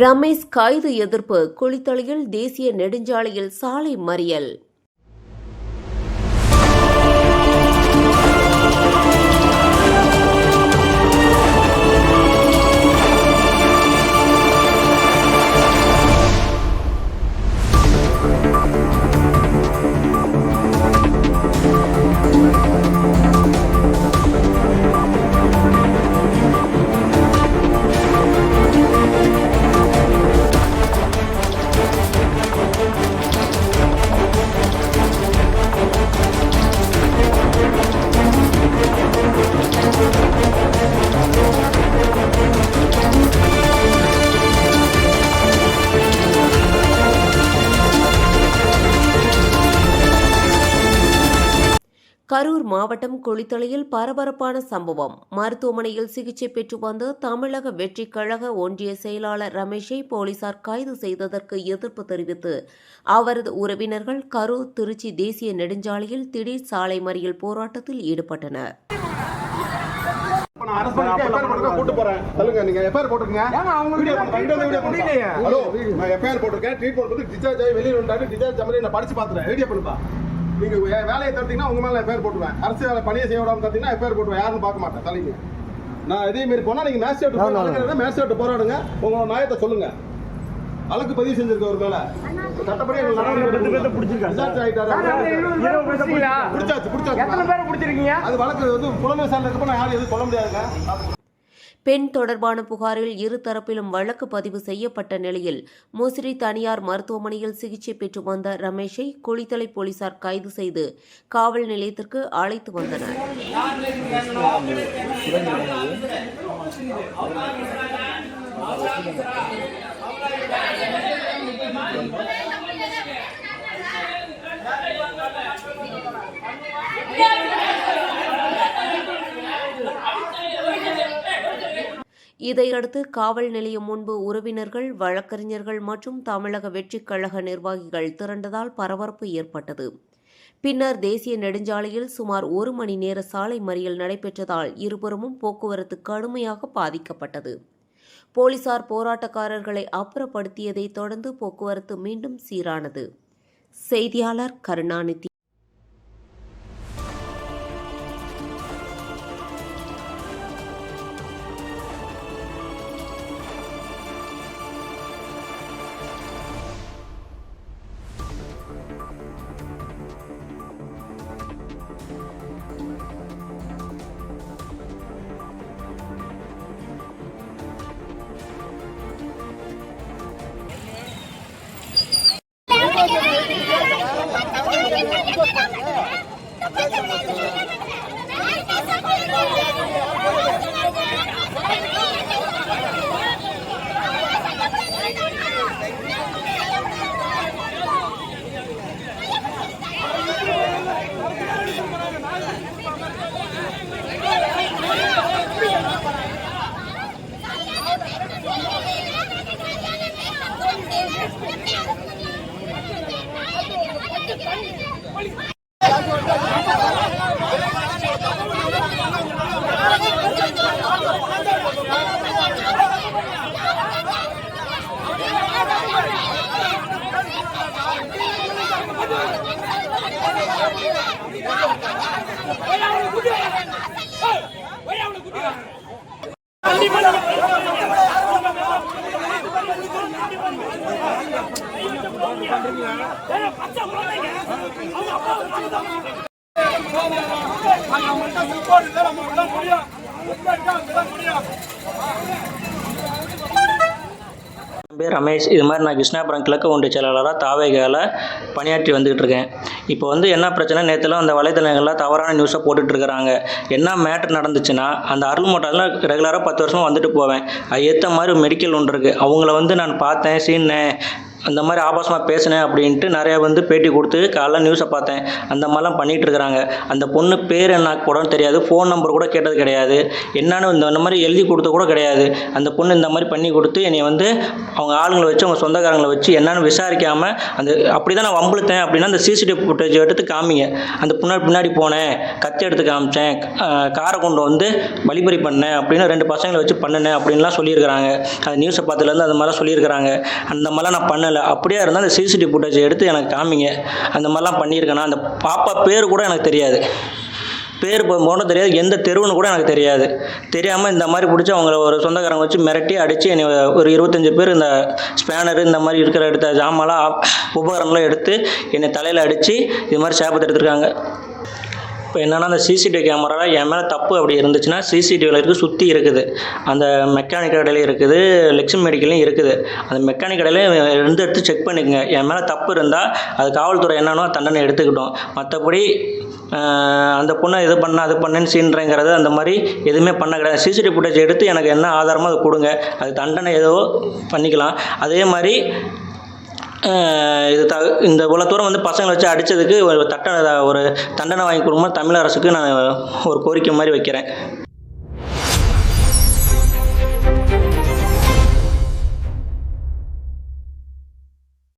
ரமேஷ் கைது எதிர்ப்பு குளித்தலையில் தேசிய நெடுஞ்சாலையில் சாலை மறியல். கரூர் மாவட்டம் குளித்தலையில் பரபரப்பான சம்பவம். மருத்துவமனையில் சிகிச்சை பெற்று வந்த தமிழக வெற்றிக் கழக ஒன்றிய செயலாளர் ரமேஷை போலீசார் கைது செய்ததற்கு எதிர்ப்பு தெரிவித்து அவரது உறவினர்கள் கரூர் திருச்சி தேசிய நெடுஞ்சாலையில் திடீர் சாலை மறியல் போராட்டத்தில் ஈடுபட்டனர். நீங்க வேலையை தடுத்தீங்கன்னா உங்க மேல பேர் போட்டுருவேன். அரசு வேலை பணியை செய்ய விடாம தடுத்தீங்கன்னா பேர் போட்டுருவேன். யாரும் பார்க்க மாட்டேன். தலைங்க நான் இதே மாதிரி போனா நீங்க மேஜிஸ்ட்ரேட் போராடுங்க. உங்களோட நியாயத்தை சொல்லுங்க. வழக்கு பதிவு செஞ்சிருக்க ஒரு மேல சட்டப்படி அது வழக்கு வந்து புலமை சார்ந்த இருக்கப்ப நான் யாரும் எதுவும் சொல்ல முடியாதுங்க. பெண் தொடர்பான புகாரில் இரு தரப்பிலும் வழக்கு பதிவு செய்யப்பட்ட நிலையில் முசிறி தனியார் மருத்துவமனையில் சிகிச்சை பெற்று வந்த ரமேஷை குளித்தலை போலீசார் கைது செய்து காவல் நிலையத்திற்கு அழைத்து வந்தனர். இதையடுத்து காவல் நிலையம் முன்பு உறவினர்கள், வழக்கறிஞர்கள் மற்றும் தமிழக வெற்றிக் கழக நிர்வாகிகள் திரண்டதால் பரபரப்பு ஏற்பட்டது. பின்னர் தேசிய நெடுஞ்சாலையில் சுமார் 1 மணி நேர சாலை மறியல் நடைபெற்றதால் இருபுறமும் போக்குவரத்து கடுமையாக பாதிக்கப்பட்டது. போலீசார் போராட்டக்காரர்களை அப்புறப்படுத்தியதைத் தொடர்ந்து போக்குவரத்து மீண்டும் சீரானது. செய்தியாளர் கருணாநிதி. பேர் ரமேஷ். இது மாதிரி நான் கிருஷ்ணாபுரம் கிழக்கு ஒன்றிய செயலாளராக தாவேகால பணியாற்றி வந்துக்கிட்டு இருக்கேன். இப்போ வந்து என்ன பிரச்சனை, நேற்றுலாம் அந்த வலைத்தளங்களில் தவறான நியூஸை போட்டுட்ருக்கிறாங்க. என்ன மேட்ரு நடந்துச்சுன்னா, அந்த அருள் மோட்டாரில் ரெகுலராக 10 வருஷமாக வந்துட்டு போவேன். அது ஏற்ற மாதிரி மெடிக்கல் ஒன்று இருக்குது. அவங்கள வந்து நான் பார்த்தேன், சீனேன். அந்த மாதிரி ஆபாசமாக பேசினேன் அப்படின்ட்டு நிறையா வந்து பேட்டி கொடுத்து காலைல நியூஸை பார்த்தேன். அந்த மாதிரிலாம் பண்ணிகிட்டு இருக்கிறாங்க. அந்த பொண்ணு பேர் என்ன கூட தெரியாது, ஃபோன் நம்பர் கூட கேட்டது கிடையாது, என்னன்னு இந்த மாதிரி எழுதி கொடுத்த கூட கிடையாது. அந்த பொண்ணு இந்த மாதிரி பண்ணி கொடுத்து என்னை வந்து அவங்க ஆளுங்களை வச்சு அவங்க சொந்தக்காரங்களை வச்சு என்னன்னு விசாரிக்காமல் அப்படி தான் நான் வம்பிழுத்தேன் அப்படின்னா அந்த சிசிடிவி ஃபுட்டேஜ் எடுத்து காமிங்க. அந்த பின்னாடி போனேன், கத்தி எடுத்து காமிச்சேன், காரை கொண்டு வந்து வழிபறி பண்ணேன் அப்படின்னு 2 பசங்களை வச்சு பண்ணினேன் அப்படின்லாம் சொல்லியிருக்கிறாங்க. அந்த நியூஸை பார்த்ததுலேருந்து அந்த மாதிரிலாம் சொல்லியிருக்கிறாங்க. அந்த மாதிரிலாம் நான் பண்ணலை. அப்படியே இருந்தால் அந்த சிசிடிவி ஃபுட்டேஜ் எடுத்து எனக்கு காமிங்க. அந்த மாதிரிலாம் பண்ணியிருக்கேனா? அந்த பாப்பா பேர் கூட எனக்கு தெரியாது, பேர் போன தெரியாது, எந்த தெருவுன்னு கூட எனக்கு தெரியாது. தெரியாமல் இந்த மாதிரி பிடிச்சி அவங்கள ஒரு சொந்தக்காரங்க வச்சு மிரட்டி அடித்து என்னை ஒரு 25 பேர் இந்த ஸ்பேனர் இந்த மாதிரி இருக்கிற எடுத்த ஜாமான்லாம் உபகரணம்லாம் எடுத்து என்னை தலையில் அடித்து இது மாதிரி சேபத்தை எடுத்துருக்காங்க. இப்போ என்னென்னா அந்த சிசிடிவி கேமராவில் என் மேலே தப்பு அப்படி இருந்துச்சுன்னா சிசிடிவியில் இருக்குது, சுற்றி இருக்குது, அந்த மெக்கானிக் கடையிலையும் இருக்குது, லெக்ஸி மெடிக்கல்லையும் இருக்குது. அந்த மெக்கானிக் கடையிலையும் எடுத்து செக் பண்ணிக்கோங்க. என் மேலே தப்பு இருந்தால் அது காவல்துறை என்னென்னோ தண்டனை எடுத்துக்கிட்டோம். மற்றபடி அந்த பொண்ணை இது பண்ண அது பண்ணுன்னு சீன்றேங்கிறது அந்த மாதிரி எதுவுமே பண்ண கிடையாது. சிசிடிவி ஃபுட்டேஜ் எடுத்து எனக்கு என்ன ஆதாரமோ அதை கொடுங்க, அது தண்டனை ஏதோ பண்ணிக்கலாம். அதே மாதிரி இந்த இவ்வளோ தூரம் வந்து பசங்களை வச்சு அடித்ததுக்கு ஒரு தண்டனை வாங்கி கொடுக்கும்போது தமிழ் அரசுக்கு நான் ஒரு கோரிக்கை மாதிரி வைக்கிறேன்.